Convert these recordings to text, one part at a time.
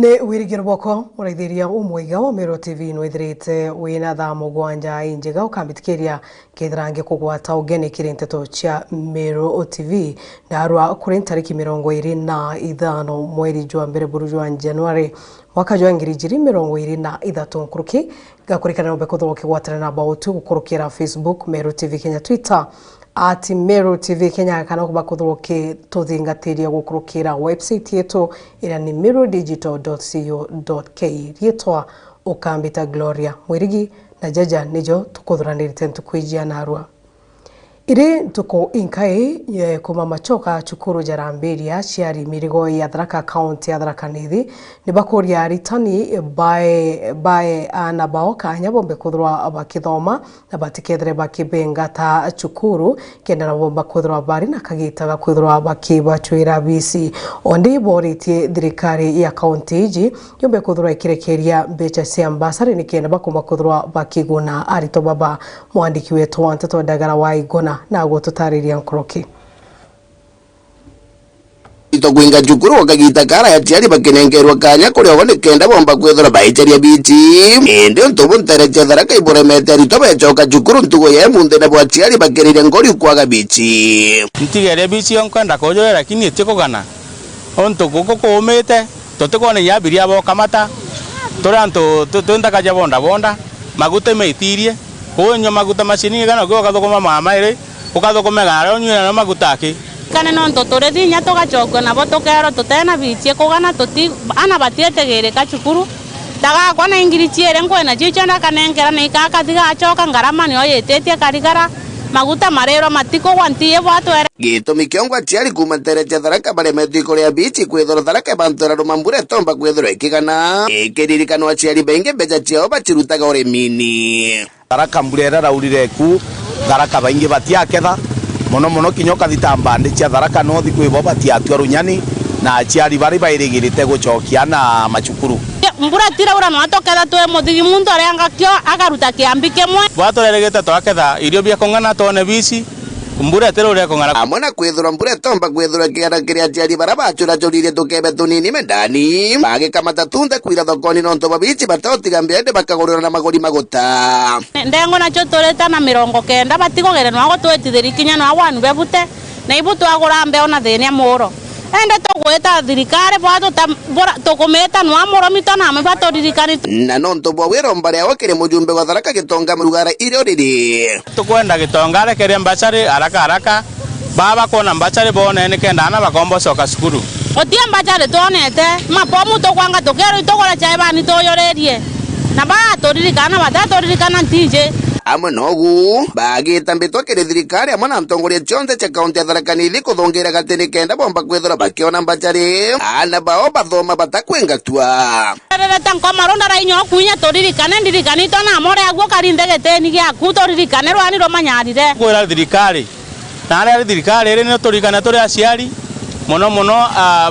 Ne wirigiro boko muraithiria umwiga wa Meru Tv nwithirite wina thaa mugwanja injega ukambitikiria kithrange kugwata ugene kiri NTETO cia Meru Tv na arwa kuri tariki 25 mweri jwa mbere buru jwa Januari mwaka jwa 2023 nkuruki gakurikana no bekothoro kigwatana na bautu gukurukira Facebook Meru Tv Kenya, Twitter ati Meru TV Kenya, kana kubakuthoroke tuthingatiria gukurukira website yetu ira ni merudigital.co.ke rietwa ukambita Gloria Mwirigi na jaja nijo tukuthuranirite ntukwijia narwa iri tuko inkai kuma machoka chukuru jarambiria ciari mirigo ya Tharaka County ya Tharaka Nithi nibakuria ritani by na baoka nyabombe kuthurwa abakithoma na batikethere bakibengata chukuru kenda na bomba kuthurwa bari na kagita gakuthurwa bakibachwira bisi ondi boritie thirikari ya county iji yombe kuthurwa ikirekeria mbeca cia mbasari nikenda bakuma kuthurwa bakiguna arito baba mwandiki wetu wa NTETO Dagara wa Igona na gututariria nkoroki itokwinga chukuru wakagita kara ya tiari bakenengerwa kanya kuri obone kenda bomba kwethora baicharia biti ende ntobo ntereche Tharaka iboremete arito bechoka chukuru ntugo ye munde na bwatiari bakerire ngori kwaga biti ntigere biti onkwenda kojo lakini etikogana onto koko komete totekone yabiri abo kamata toranto tondaka bonda magute meitirie konyo maguta mashini gana go kathokoma mama ire ukathokoma garo nyina na magutaki kana no ntotore thinya tugachokwa na botokero tutena bitie kugana tuti ana batietegere kachukuru daga kwana ingirichiere nkwena chichanda kanengera na ikakathiga achoka ngarama ni oyetetie karigara maguta marero matiko gwantie bwatwere gitumi kiongwa tiari kuma ntereche Tharaka baremete ikoria bichi kwethora Tharaka bantora rumambure tomba kwethora ikigana ikiririkano aciari benge beja ciao bachirutaga uremini Tharaka mburera raurire ku Tharaka baingi batiaketha mono kinyoka thitambande cia Tharaka no thiku ibo batiatwa runyani na aciari bari bairigirite gucokia na machukuru mbura tira ura no atoketha twe muthigi muntu arenga kyo agaruta kiambi kemwe bwatoreregete twaketha irio bia kongana tone bisi mbura tero ure kongana amona kwethura mbura tomba kwethura kiara kiria aciari bara bachura chorire tukebe tunini mendani bage kama tatunda kwira thokoni no ntoba bichi batotiga mbende bakagorera na magori maguta ndengo na chotoreta na 90 batigogere no agotwetithiri kinya no awanu bebute na ibutu agora ona thenia muro ende tugweta thirikari bwato tukumeta no amuro mitana ame batoririkani na no ntobo wero mbare wakire mujumbe wa Tharaka gitonga murugara ire oriri tukwenda gitonga rekere mbachari haraka baba kona mbachari bone ne kenda na bakombo soka sukuru otie mbachari tonete mapomu to kwanga tokero itogora chai bani toyorerie na ba toririkana batatoririkana ntije amwe nogu bagita mbitwa kire thirikari amwe na ntongoria chonde cha kaunti ya Tharaka Nithi kuthongera gatene kenda bomba kwethora bakiona mbachari ana bao bathoma batakwengatwa rere tanko maronda rainyo kunya toririkane ndirikanito na more agwo karinde geteni gya kutoririkane rwani romanyarire kwera thirikari nare thirikari ere no torikana tore aciari mono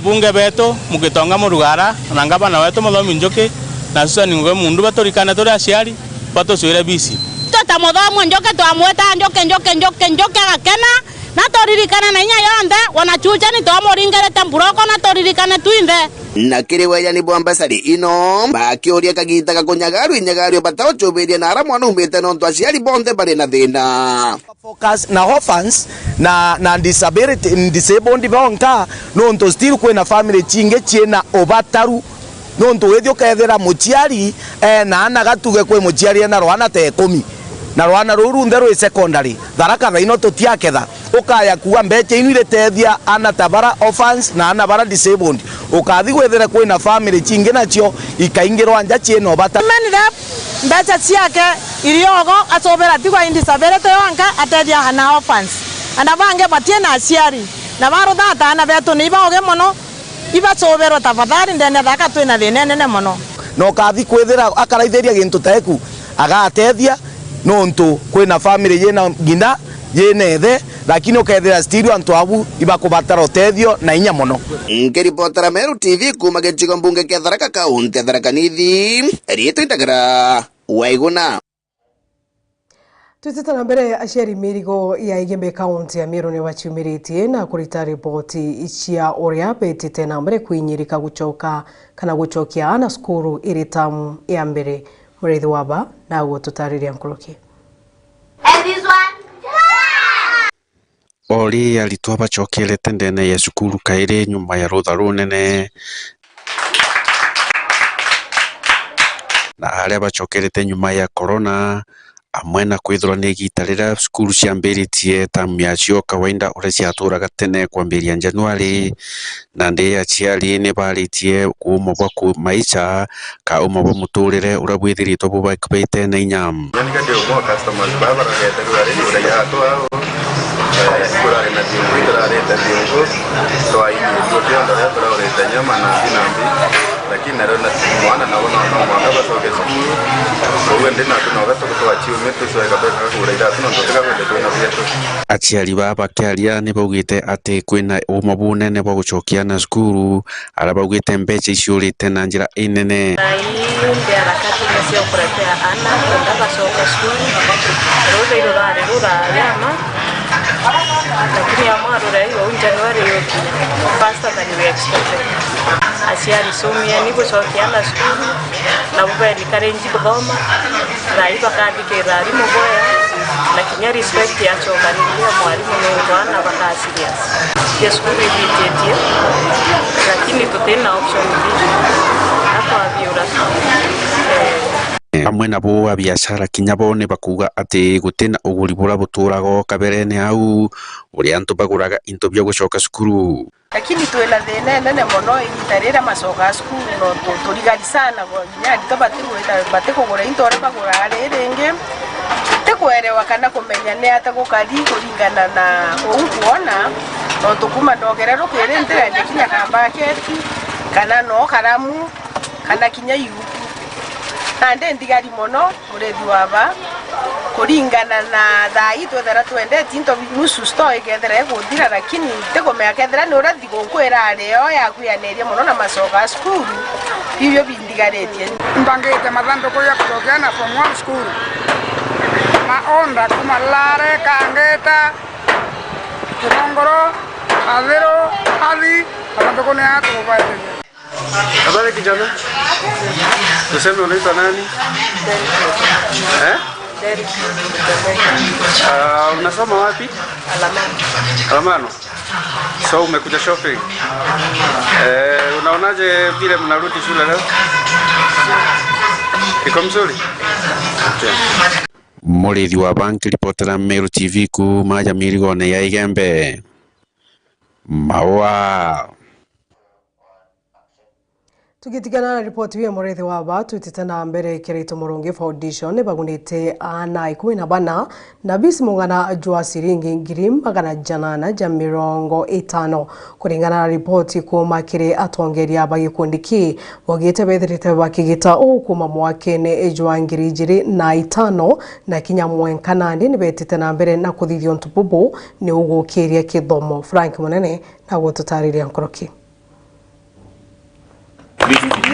bunge beto mugitonga murugara na ngabana wetu muthomi njoki na susani ngwe mundu batorikana tore aciari batoswira bisi tota muthomo njoke twamweta njoke agakena na toririkana na inya yonde wanachucha ni tomoringerete mburoko na toririkane tuinde na kiri weya ni bwambasari ino bakioria kagita gakunyagaru inyagaru bataochoberia na aramwana umete no ntwaciari bonde bare na thina focus na orphans na disabled bonka no nto still kwena family chinge chiena obataru no nto wethio kethera muchiari na ana gatuge kwe muchiari na rwana te 10 na rwana ruru nderu secondary Tharaka thaino tutiaketha ukaya kuwa mbeche inu iretethia ana tabara orphans na ana bara disabled ukathi gwethera kwina family chinge nacio ikaingirwa nja chieno bata menire mbecha ciake iriogo atobera tigwa indisability wanka atethia hana orphans ana bange batie na aciari na baro thata ana beto ni baoge mono ibacoberwa tafadhali ndene Tharaka twina thina nene mono no kathi kwethera akaraithia gintu teku agatethia no ntu kwina family yena ngina yenethe lakini ukethera still antu abu ibakubatara utethio na inya mono ngiripotera Meru TV kuma gicigo mbunge kia Tharaka County Tharaka Nithi rieto Dagara wa Igona. Tutitana mbere aciari mirigo ya Igembe kaunti ya Meru ni waciumiritie na kurita ripoti cia uria betite na mbere kwinyirika gucoka kana gucokia ana skuru iri tamu ya mbere. Murithi waba na gututariria nkuluki. Ori alitwa bacokerete ndene ya cukuru kairi nyuma ya rutha runene na aria bacokerete nyuma ya corona amwe na kwithirwa ni gitarira cukuru ciambiritie tamu yacio kawaida uria ciaturaga tene kwambiria Januari na ndi aciari ni baritie kuuma bwa maica ka uma bwa muturire uria bwithiritwo bubaite na inyam customers kurare na dingo turareta dingo turareta nyama na dinambi lakini naro na mwana na wana mwana basoke skulu uwende na tunoga tukuachiu metu so ekabeka kurira tunondoteka kwende twina byetu aciari baba kiaria ni baugite ati kwina uma bunene bwa gucokia na skulu ara baugite mbeca iciurite na njira inene ndio harakati nasio kuletea ana kwenda basoka skulu rura yama lakini amaro hiyo Januari yote faster than we expected. Asiari somia ni gucokiana skulu na bubeli karenji kuthoma na iba kandike rari mugoya lakini respect ya chokanilia mwalimu ni mwana baka serious ya skulu ijetie lakini tutena option hii hapa biura amwe na bo wa biashara kinya bone bakuga ati gutina uguri bura buturago kaberene au uri antu baguraga into byo gucoka skuru lakini twela thene nene mono itarira masoka skulu no turigali sana go nyari to batikugura into ore bagura renge tekwerewa kana kumenya ne atagukari kuringana na ukuona no tukuma ndogerero kwirendera kinya kamba keti kana no karamu kana kinya yu ande ndigari mono murethi waba kuringana na thai twethera twende tinto nusu store igethera guthira lakini tegomea kethera ni urathi gukwira reo yakwianeria mono na masoka skulu bibyo bindigaretie mbangite mathando kuya kutokiana from one school maonda kumalare kangeta kurongoro adero ali mathando kunia tubaite. Habari kijana? Tuseme unaitwa nani? Derek. Unasoma wapi? Alamano. So umekuja shopping. Unaonaje vile mnarudi shule leo? Iko mzuri? Murithi wa banki reportera Meru TV ku maja mirigone ya Igembe mawa tugitigana na ripoti ya Murithi waba tutitana mbere Kirito Murungi Foundation bagunite ana 14 na bisi mungana jwa siringi ngiri magana janana ja 50 kuringana na ripoti kuma kire atongeria abagikundiki wagite bethirite bakigita ukuma mwakene ejwa ngiri jiri na 5 na kinya mwenkanandi ni betite na mbere na kuthithio ntububu ni ugukiria kithomo. Frank Munene na gututariria nkoroki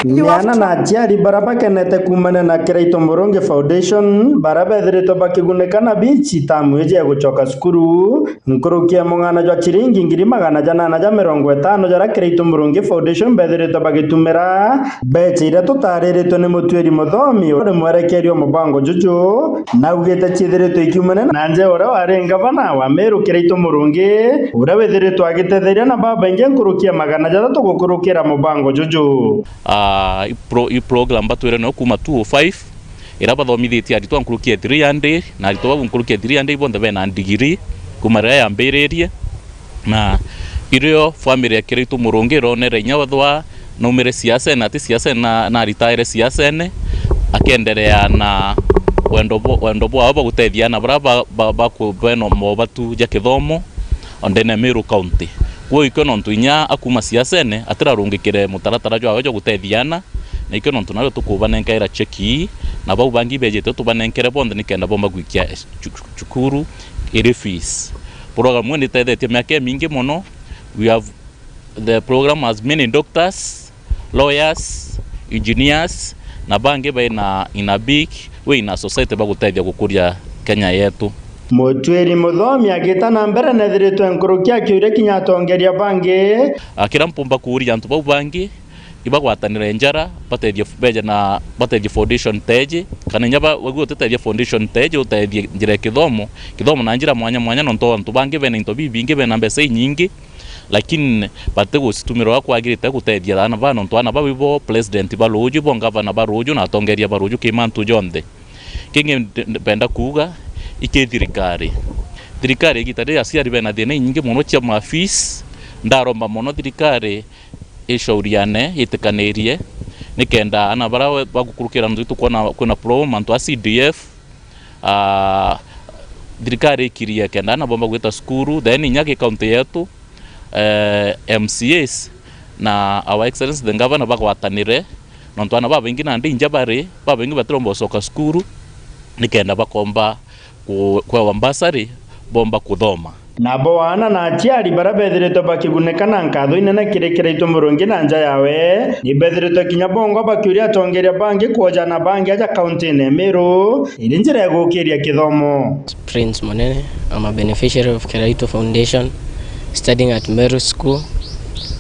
Niana na aciari baraba kenete kumana na Kirito Murungi Foundation baraba ethirito bakigunekana bichi tamu eje ya gucoka skuru nkurukia mungana jwa chiringi ngiri magana janana ja 50 jara Kirito Murungi Foundation bethirito bagitumira beche ira tutariritwo ni mutweri muthomi uri mwerekerio mubango juju na ugite chithirito ikiumana na nje ora warenga bana wa Meru Kirito Murungi ura wethirito agitetheria na baba inge nkurukia magana jara tugukurukira mubango juju i program batwere no kuma 205 era bathomithitie aritwa nkurukie 300 na aritwa nkurukie 300 bonde bena degree kumara ya mbererie na irio family ya Kirito Murungi ronere nya wathwa no mere siasa na ti siasa na retire siasa ne akendelea na wendo bwa aba gutethia na bara ku beno mobatu ja kithomo ondene Meru County wo ikono ntunya akuma siasa ne atirarungikire mutaratara jwa jo guthethiana na ikono ntunayo tukubanenkaira cheki na bau bangi bejete tubanenkere bonde nikenda bomba gwikia chukuru iri fees program mwene tethetie miaka mingi mono. The program has many doctors, lawyers, engineers na bangi ba in a big way in a society ba gutethia gukuria Kenya yetu. Mutwiri muthomi agitana mbere nethiritwe nkurukia kiure kinyatongeria bangi akira mpumba kuuria antu bau bangi ibagwatanira njara batedia beja na batedia foundation teje kana nyaba wagu tetedia foundation teje utedia njira kithomo na njira mwanya no nto antu bangi bene into bibingi bene mbese nyingi lakini batego situmiro kwagirite gutedia bana bano nto ana babibo president baruju bo governor baruju na tongeria baruju kimantu jonde kinge penda kuga ikethirikari igitare asiari bena thina nyingi muno cia mafis ndaromba muno thirikari ishauriane itikanirie nikenda ana bara bagukurukira nzitu kuna problem antu CDF thirikari ikiria kenda ana bomba gwita skuru then nyake county yetu MCAs na our excellence the governor bagwatanire nontu ana babengi na ndi njabari babengi batrombo soka skuru nikenda bakomba kwa wambasari bomba kuthoma nabo wana na aciari bara bethirito bakigunekana nkatho inene kirekereito murungi na nja yawe ni bethirito kinya bongo bakiuria atongeria bangi kuoja na bangi aja county ne Meru iri njira ya gukiria kithomo. Prince Monene, I'm a beneficiary of THAA Foundation studying at Meru School.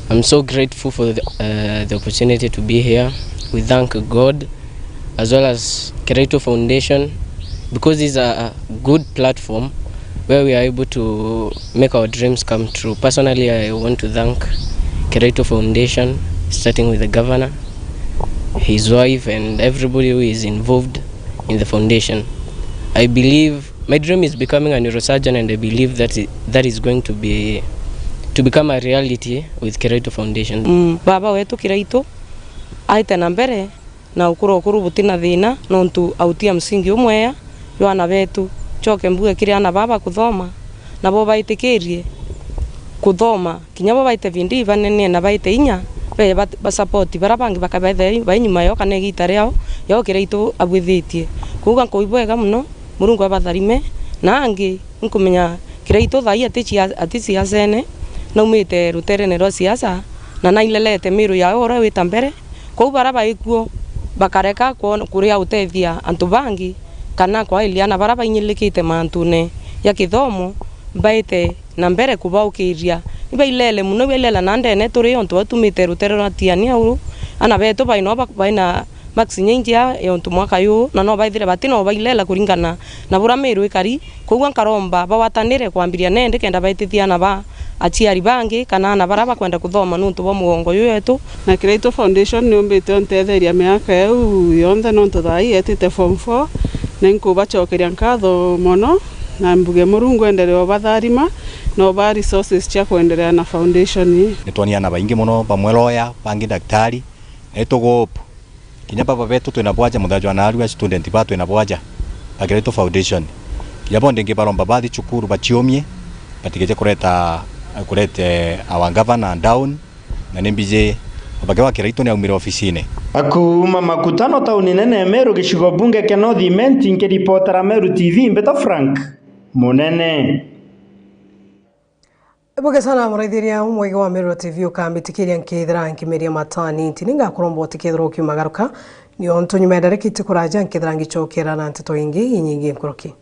I'm so grateful for the opportunity to be here. We thank God as well as THAA Foundation because this is a good platform where we are able to make our dreams come true. Personally, I want to thank THAA Foundation, starting with the governor, his wife, and everybody who is involved in the foundation. I believe my dream is becoming a neurosurgeon, and I believe that is going to become a reality with THAA Foundation. Baba wetu Kiraito aite na mbere na ukuru butina thina nontu autia msingi umwe yo ana betu choke mbuge kiri ana baba kuthoma na bo baitikirie kuthoma kinya bo baite vindi vanene na baite inya be ba support barabangi bakabethe bainyuma yo kana gitare yao yo Kiraito abwithitie kuga koibwega muno murungu abatharime na angi nkumenya Kiraito thai atici asene na umite ruterene ro siasa na nailelete Meru ya ora wita mbere ko baraba ikuo bakareka kuria utethia antu bangi kana kwa iliana baraba inyilikite mantune ya kithomo baite na mbere kubaukiria iba ilele muno belela na ndene turi onto batumite rutere ratiania uru ana beto baina maxi njia ya onto mwaka yu na no baithire batino bailela kuringana na bura Meru ikari kugwa nkaromba bawatanire kwambiria nende kenda baitithia na ba aciari bangi kana na baraba kwenda kuthoma nuntu bo mugongo yu yetu na THAA Foundation ni umbite ontetheria miaka eu yonthe nontu thai etite form 4 na nkubachokeria nkatho mono na mbuge murungu endeleo batharima no ba resources cia kuendelea na foundation hii nitwania na baingi muno bamwe lawyer bangi daktari etugopo kinya baba betu twina bwaja muthajwa na aru student ba twina bwaja THAA Foundation kinya bonde ngibaromba bathi chukuru bachiomie batigeje kurete our governor down na nimbije abage wa Kiraito ni aumira ofisine akuma makutano tauni nene Meru gishigo bunge ke North Imenti nkiripotera Meru TV Mbeto Frank Munene Ebuge sana muraithiria umwege wa Meru TV ukambitikiria nkithira nkimeria matani tininga kurombo tikithira ukiumagaruka ni onto nyuma darekite kuraja nkithira ngichokera na NTETO ingi inyingi nkuruki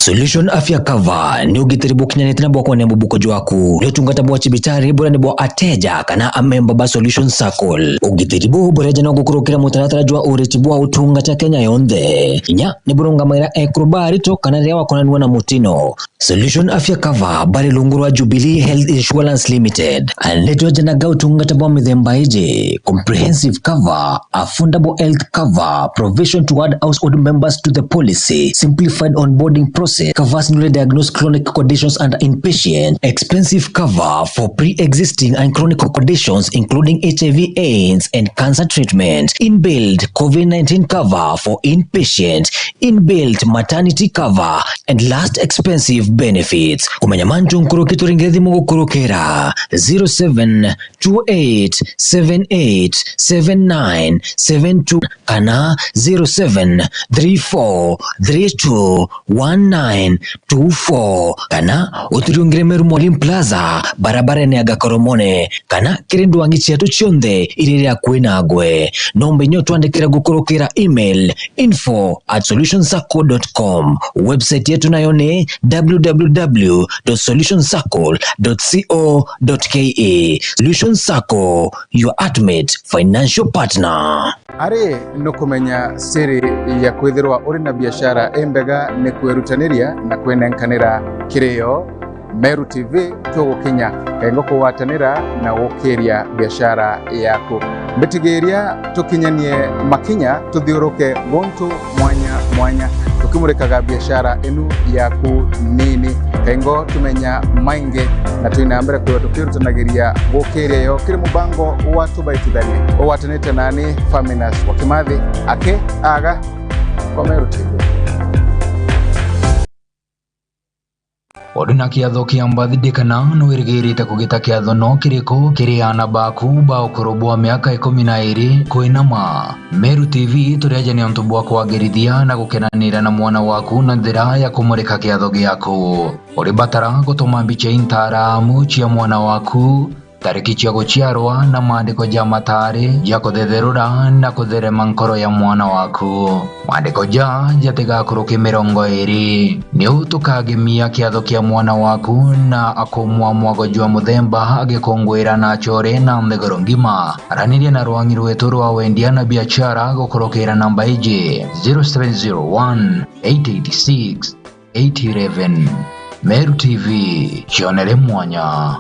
Solution Afya Cover ni ugitiri bukinyanite na bwako ne bubuko jwaku lyo tungata bwa chibitari bora ne bwa ateja kana amemba ba Solution Circle ugitiri bu boreja no gukurukira mutaratara jwa ureti bwa utungata Kenya yonde inya ne burunga maira ekrobari to kana rewa konanwa na mutino. Solution Afya Cover bari lungurwa Jubilee Health Insurance Limited aletwa jana ga utungata bwa mithemba ije comprehensive cover, affordable health cover, provision to add household members to the policy, simplified onboarding process, covers newly diagnosed chronic conditions and inpatient, expensive cover for pre-existing and chronic conditions including HIV/AIDS and cancer treatment, inbuilt COVID-19 cover for inpatient, inbuilt maternity cover, and last expensive benefits. Kumenya manju nkurukito ringezi mungu kurukera 0728787972 kana 0734321924 kana uturiungire Meru Mwalimu Plaza barabara ni agakoromone kana kirindu wangichi ya tuchionde iriri ya kuinagwe nombe nyotu andikira gukurukira email info@solutionscircle.com website yetu nayo ni www.solutionscircle.co.ke. Solution Circle, your ultimate financial partner. Ari no kumenya siri ya kwithirwa uri na biashara embega ne kwerutaniria na kwenenkanira kireo. Meru TV tugukinya kengo kuwatanira na gukiria biashara yako mbitigiria tukinyanie makinya tuthiuruke gontu mwanya tukimurikaga biashara enu yaku nini kengo tumenya mainge na tuinambere kwa tukirutanagiria gukiria yo kiri mubango watu baitithanie owatanite nani Faminas wakimathi ake aga kwa Meru TV. Oduna kiatho kiambathidikana no irigirite kugita kiatho no kiriko kiriana baku ba ukorobwa miaka 12 kuinama. Meru TV tureja ni ontu bwa kwagirithia na gukenanira na mwana waku na njira ya kumurika kiatho giaku. Uri batara gutuma mbica intaramu cia mwana waku, tariki cia guciarwa na maandiko ja matari ya kuthetherura na kutherema nkoro ya mwana waku. Maandiko ja jatigakuruki 20 ni utukagemia kiatho kia mwana waku na akomwa mwago jwa muthemba agikongwira na chore na ndegoro ngima. Araniria na rwangi rwetu rwa wendia na biashara gukurukira namba ije 0701 886 811. Meru TV, chionere mwanya.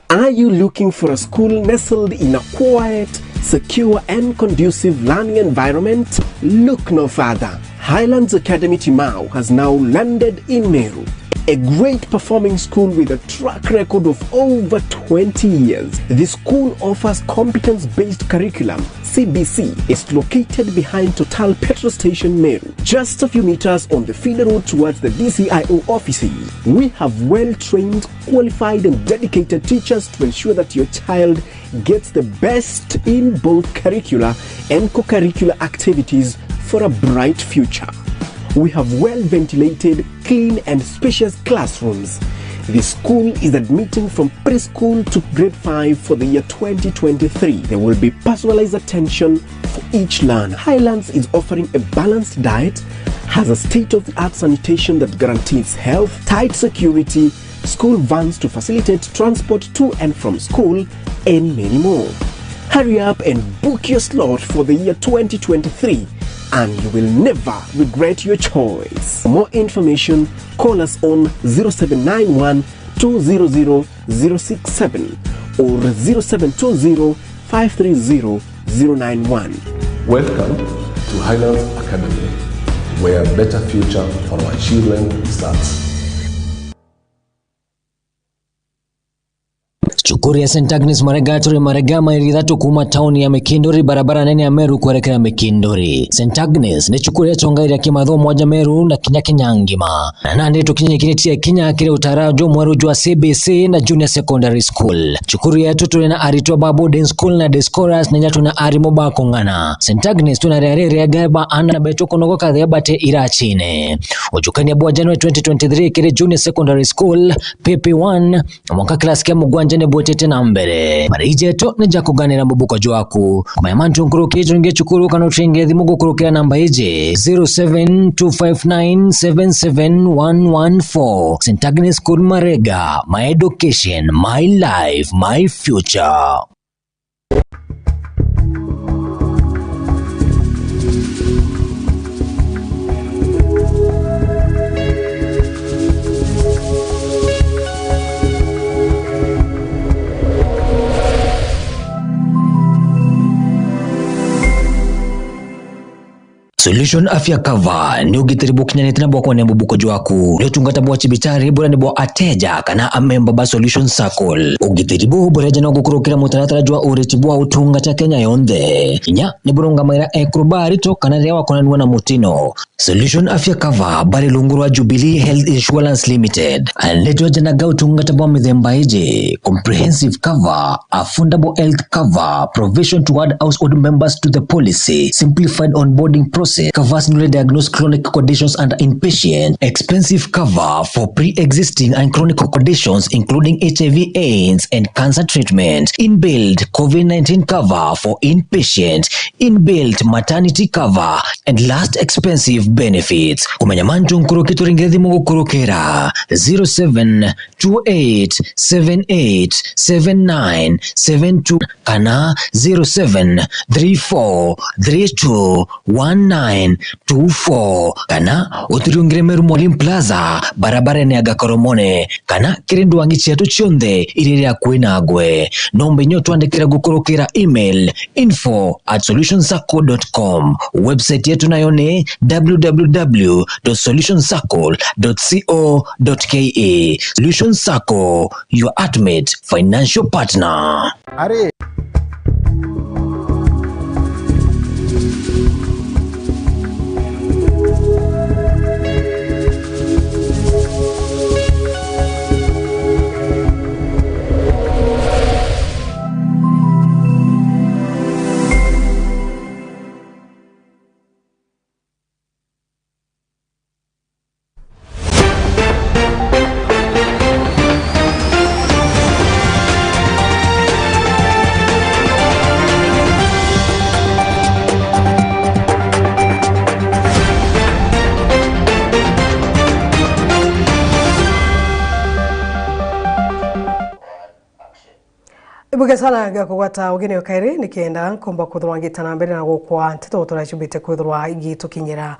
Are you looking for a school nestled in a quiet, secure and conducive learning environment? Look no further. Highlands Academy Timau has now landed in Meru. A great performing school with a track record of over 20 years. This school offers competence-based curriculum. CBC is located behind Total Petrol Station Meru, just a few meters on the feeder road towards the DCIO offices. We have well-trained, qualified and dedicated teachers to ensure that your child gets the best in both curricular and co-curricular activities for a bright future. We have well-ventilated, clean and spacious classrooms. The school is admitting from preschool to grade 5 for the year 2023. There will be personalized attention for each learner. Highlands is offering a balanced diet, has a state-of-the-art sanitation that guarantees health, tight security, school vans to facilitate transport to and from school, and many more. Hurry up and book your slot for the year 2023. And you will never regret your choice. For more information, call us on 0791 200 067 or 0720 530 091. Welcome to Highlands Academy, where a better future for our children starts. Chukuri ya St. Agnes Maregaturi Maregama irithatu kuma tauni ya Mikindori barabara nene ya Meru kuelekea Mikindori. St. Agnes ni chukuri ya chongairi ya kimatho moja Meru na kinya ngima. Na nandi tukinye kinitia kinya kile utarajo mweru jwa CBC na Junior Secondary School. Chukuri ya tutu na aritwa boarding school na Discoras na nyatu na arimo ba kongana. St. Agnes tunarere ya gaba ana beto konogo kadhe bate irachine. Ujukani ya bwa January 2023 kile Junior Secondary School PP1 mwaka klasi kia MUGWANJA ne bote tete na mbere marijeto nija kuganira mubuko jwaku kumayamantu nkurukijo ngechukuru kana utringe thimu gukurukira namba ije 0725977114 St. Agnes School Marega, my education, my life, my future. Solution afya cover ni ugitiri bukinyani tina bwako ne mbubuko jwaku leo tungata bwa chibitari bora ni bwa ateja kana amemba ba solution circle ugitiri bu boreja no gukurukira mutaratara jwa uriti bwa utungata Kenya yonde inya ni burunga maira ekrobari to kana rewa konanwa na mutino solution afya cover bari lungurwa Jubilee Health Insurance Limited aleto jana ga utungata bwa mithemba ije comprehensive cover, affordable health cover, provision to add household members to the policy, simplified onboarding process, covers newly diagnosed chronic conditions and inpatient, expensive cover for pre-existing and chronic conditions including HIV/AIDS and cancer treatment, inbuilt COVID-19 cover for inpatient, inbuilt maternity cover, and last expensive benefits. Kumanyamantu nkurukitu ringethi mungu kurukera 0728787972 kana 0734321924 kana uturiungire Meru Mwalimu Plaza barabara ni agakoromone kana kirindu wangi chetu chionde iriri ya kuinagwe nombe nyotu andekira gukurukira email info@solutionsacco.com website yetu nayone www.solutionsacco.co.ke. Solution Circle, your ultimate financial partner. Are Ibuge sana gakugwata ugene okaire nikienda komba kuthurwangita na mbere na gukwa NTETO turachubite kwithurwa igi tukinyira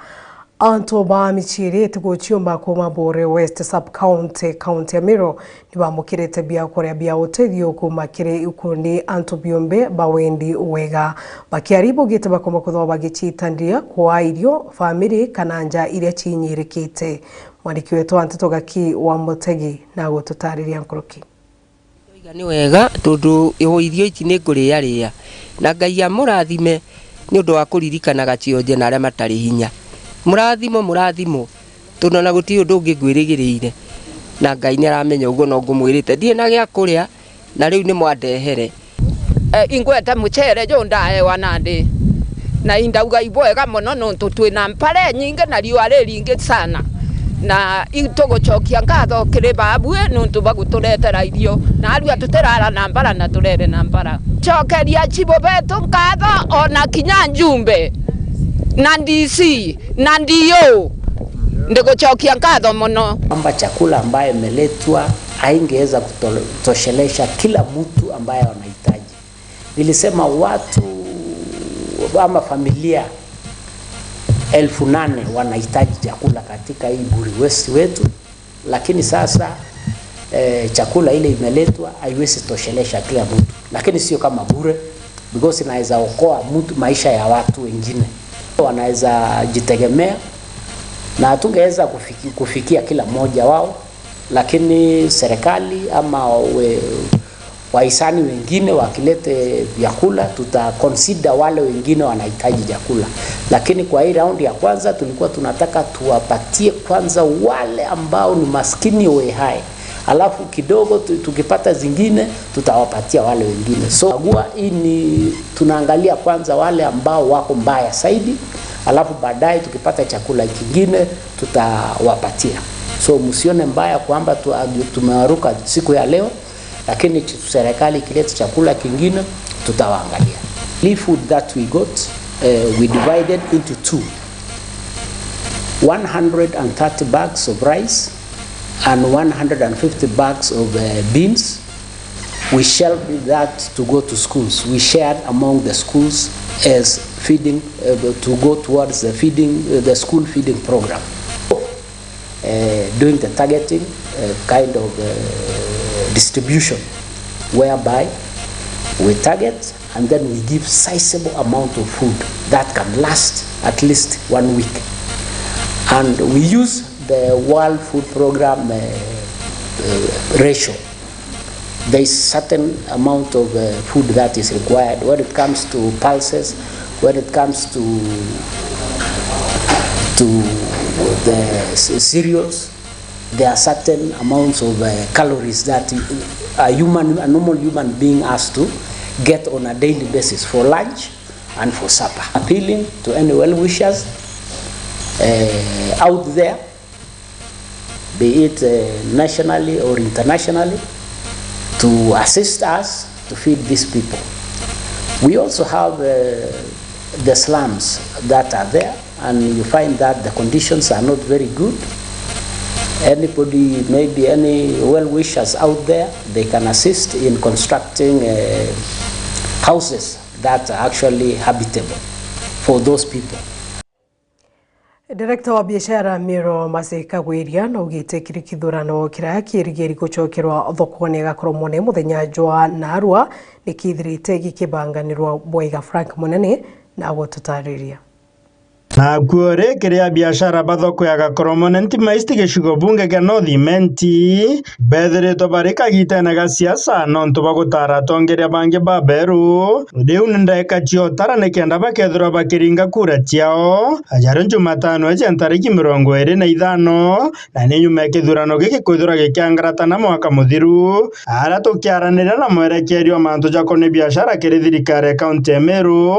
anto ba michiri tuguchiomba kuma Bore West sub county ya Meru nibamukirete bia korea bia utethio kuma kire ukundi anto biombe bawendi wega bakiaribo gite bakoma kuthwa bagichitandia kwa irio family kananja iria chinyirikite mwandiki wetu NTETO Gaki wa Mutegi na gututariria nkuruki ni wega tondu irio ici ni nguriaria na Ngai amurathime ni undu wa kuririkanaga cionje na aria matari hinya murathimo tondu na guti undu ngigwirigirire na Ngai ni aramenya uguo no ngumwirite ndie na gia kuria na riu ni mwandehere ingweta muchere jo ndaewa nandi na indauga ibwega muno nontu twina mpare nyinge na riu ari ringi sana na itugucokia ngatho kiri babue nuntu baguturetera irio na aru atuterara na mbara na turere na mbara cokeria chibo betu ngatho ona kinya njumbe na DC na ndio ndigucokia ngatho muno kwamba chakula ambayo imeletwa haingeweza kutoshelesha kila mtu ambaye anahitaji. Nilisema watu ama familia 8,000 wanahitaji chakula katika hii Bure West wetu, lakini sasa chakula ile imeletwa haiwezi toshelesha kila mtu, lakini sio kama bure because inaweza okoa mtu maisha ya watu wengine wanaweza jitegemea na tungeweza kufikia kila mmoja wao, lakini serikali ama wahisani wengine wakilete vyakula tutaconsider wale wengine wanahitaji chakula. Lakini kwa hii round ya kwanza tulikuwa tunataka tuwapatie kwanza wale ambao ni maskini we hai, alafu kidogo tukipata zingine tutawapatia wale wengine. So hii ni tunaangalia kwanza wale ambao wako mbaya zaidi, alafu baadaye tukipata chakula kingine tutawapatia. So msione mbaya kwamba tumewaruka siku ya leo. lakini serikali ikileta chakula kingine tutawaangalia. The food that we got, we divided into two. 130 bags of rice and 150 bags of beans. We shelved that to go to schools. We shared among the schools as feeding, to go towards the feeding, the school feeding program. Doing the targeting kind of distribution, whereby we target and then we give sizable amount of food that can last at least 1 week. And we use the World Food Program ratio. There is certain amount of food that is required when it comes to pulses, when it comes to the cereals. There are certain amounts of calories that a normal human being has to get on a daily basis for lunch and for supper. Appealing to any well-wishers out there, be it nationally or internationally, to assist us to feed these people. We also have the slums that are there, and you find that the conditions are not very good. Anybody, maybe any well-wishers out there, they can assist in constructing houses that are actually habitable for those people. Director wa biashara Meru Kagwiria no gite kithurano kira kirigeri gucokerwa thokone gakoromone muthenya jwa narua nikithirite gikibanganirwa Boiga Frank Munene na gututariria. Na kuore kiria biashara bathoko ya gakoromone ntimaisti gicigo bunge ga North Imenti bethiritwo barika gitene ga siasa nontu bagutara tongeria bangi baberu riu ndeka ciotara nikenda bakethirwa bakiringa kura ciao ajari Jumatano eje tariki 25 na ni nyuma kithurano giki kwithura gikiangaratana mwaka muthiru ara tukiaranira na mwerekerio mantu jakone biashara kiri thirikari kaunti ya Meru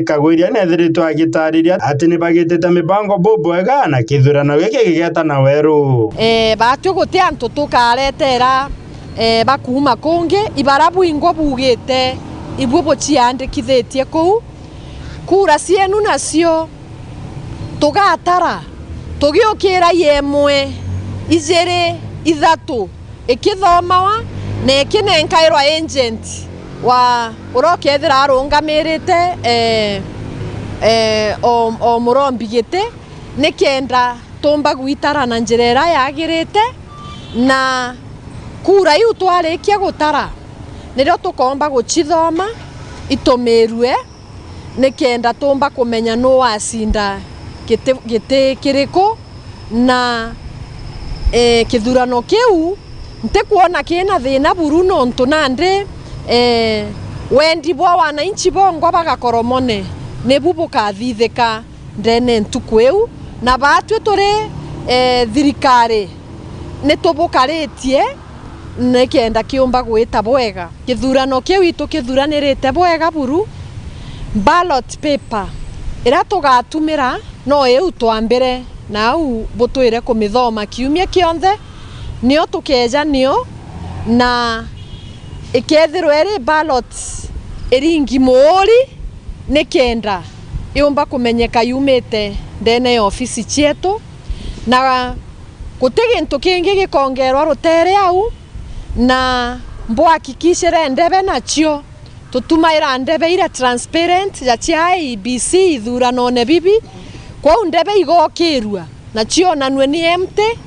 Kagwiria nethiritwo agitariria ati ni bagitete mibango bobwega na kithurano giki gigeta na weru batyo guti antu tukaretera bakuma kungi ibarabu ingo bugite ibwo bociandikithitie kuu kura cienu nacio tugatara tugiukira yemwe ijere ithatu ikithomawa na ikinenkairwa agent wa urokethira arungamirite o murombi gite nikenda tumba gwitara na njirera yagirite na kura iu twarikia gutara nirio tukomba gucithoma itumirwe nikenda tumba kumenya no wacinda gite kiriko na kithurano kiu ntikuona kina thina buru nontu nandi wendi bwa wananchi bongwa bagakoromone nebu bukathithika ndene ntuku eu na batwe turi thirikari nitubukaritie nikenda kiumba gwita bwega kithurano kiu itu kithuranirite bwega buru ballot paper ira tugatumira no eu twambere nau butwire kumithoma kiumia kionthe nio tukeja nio na ikethirwo eri ballot iringi muri nikenda iumba kumenyeka yumite ndene ya ofisi cietu na gutigintu kingi gikongerwa rutere au na mbwakikishire ndebe nacio tutumaira ndebe ira transparent ya cia IBC ithurano ne bibi kwa ndebe igokirwa nacio nanwe ni empty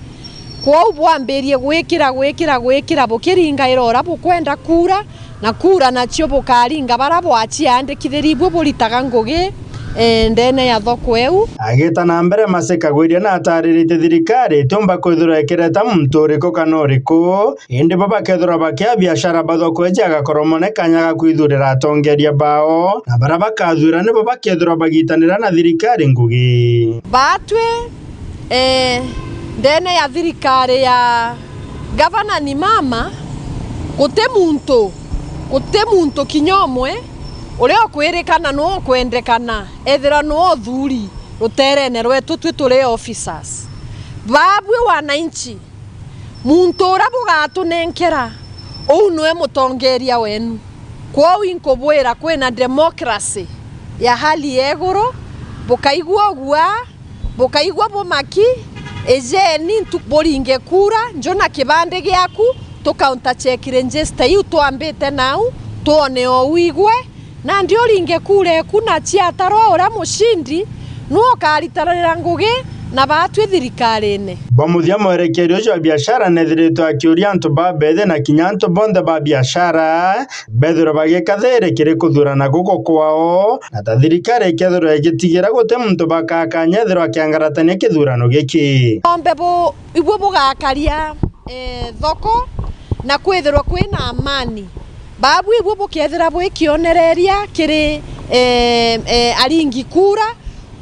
kwa ubwambirie gwikira bukiringa irora bukwenda kura na kura nacio bukaringa bara bwaciandikithiri bwo buritaga ngugi ndene ya thoko eu agita na mbere Kagwiria na ataririte thirikari tumba kwithura ikireta mturiko kanoriku indi baba kethura bakia biashara bathoko eja gakoromone kanyaga kwithurira atongeria bao na bara bakathura ne baba kethura bagitanira na thirikari ngugi batwe ndene ya thirikari ya gavana ni mama gute muntu kinyomwe uria kwirikana no kwendekana ethira no thuri ruterene rwetu turi officers babwe wananchi muntu ura bugatunenkera ou nwe mutongeria wenu kwa inkobwera kwena democracy ya hali egoro bukaigwa gwa bukaigwa bomaki ejeni ntuboringe kura njona kibande gyaku tukaunta check register yu twambite nau tuone owigwe na ndio ringe kure kuna chiataro ora mushindi nuo karitarira ngugi na batwe thirikarine bamuthia mwerekerio wa biashara nethiritwo akiuria antu babethe na kinyanto bonde ba biashara bethiro bagikathere kiri kuthurana guko kwao na ta thirikari ikethiro igitigira gute muntu bakakanyethiro akiangaratania kithurano giki ombe bo ibwo bugakaria thoko na kwethirwa kwina amani babu ibwo bukethira bwikionereria kiri aringi kura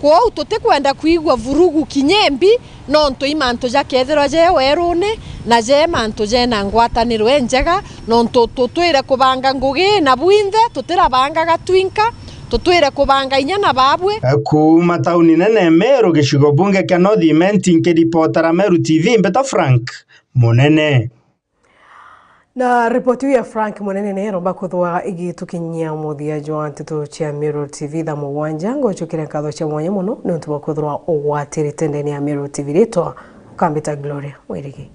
kwa tutikwenda kuigwa vurugu kinyembi no nto imanto jakethirwa je werune na je manto je na ngwataniro enjega no nto tutwire kubanga ngugi na bwinthe tutirabanga gatwinka tutwire kubanga inya na babwe kuma tauni nene Meru gicigo bunge kia North Imenti nkiripotera Meru TV Mbeta Frank Munene. Na ripoti ya Frank Munene nero bakuthwa igitukinyia muthia jwa NTETO cha Meru TV tha MUGWANJA ngochukira katho cha mwanya muno ni untu bakuthwa ugwatirite ndeni ya Meru TV ritwa Kambita Gloria Wirigi.